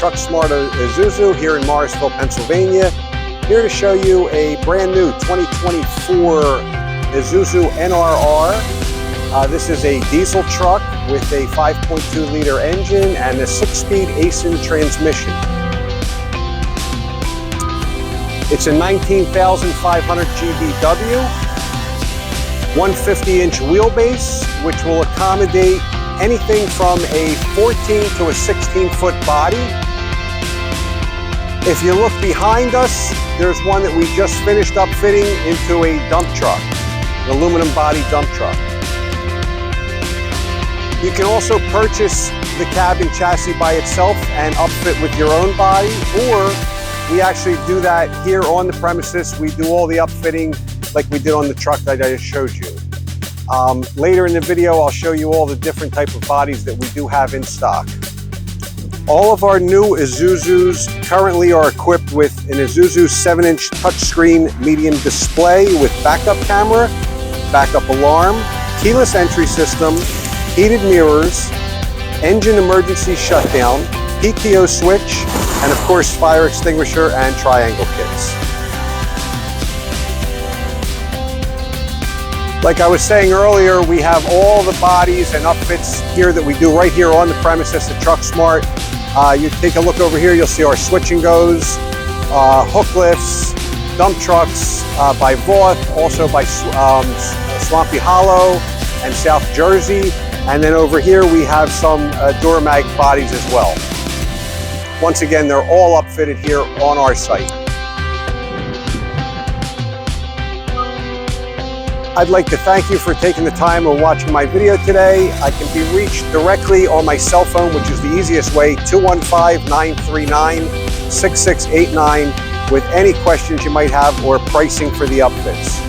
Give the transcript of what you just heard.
Truck Smart Isuzu here in Morrisville, Pennsylvania. Here to show you a brand new 2024 Isuzu NRR. This is a diesel truck with a 5.2 liter engine and a 6-speed ASIN transmission. It's a 19,500 GVW, 150-inch wheelbase, which will accommodate anything from a 14 to a 16-foot body. If you look behind us, there's one that we just finished upfitting into a dump truck, an aluminum body dump truck. You can also purchase the cab and chassis by itself and upfit with your own body, or we actually do that here on the premises. We do all the upfitting like we did on the truck that I just showed you. Later in the video, I'll show you all the different type of bodies that we do have in stock. All of our new Isuzus currently are equipped with an Isuzu 7-inch touchscreen medium display with backup camera, backup alarm, keyless entry system, heated mirrors, engine emergency shutdown, PTO switch, and of course fire extinguisher and triangle kits. Like I was saying earlier, we have all the bodies and upfits here that we do right here on the premises at Truck Smart. You take a look over here, you'll see our switch and goes, hook lifts, dump trucks by Voth, also by Swampy Hollow and South Jersey. And then over here we have some Duramac bodies as well. Once again, they're all upfitted here on our site. I'd like to thank you for taking the time and watching my video today. I can be reached directly on my cell phone, which is the easiest way, 215-939-6689, with any questions you might have or pricing for the upfits.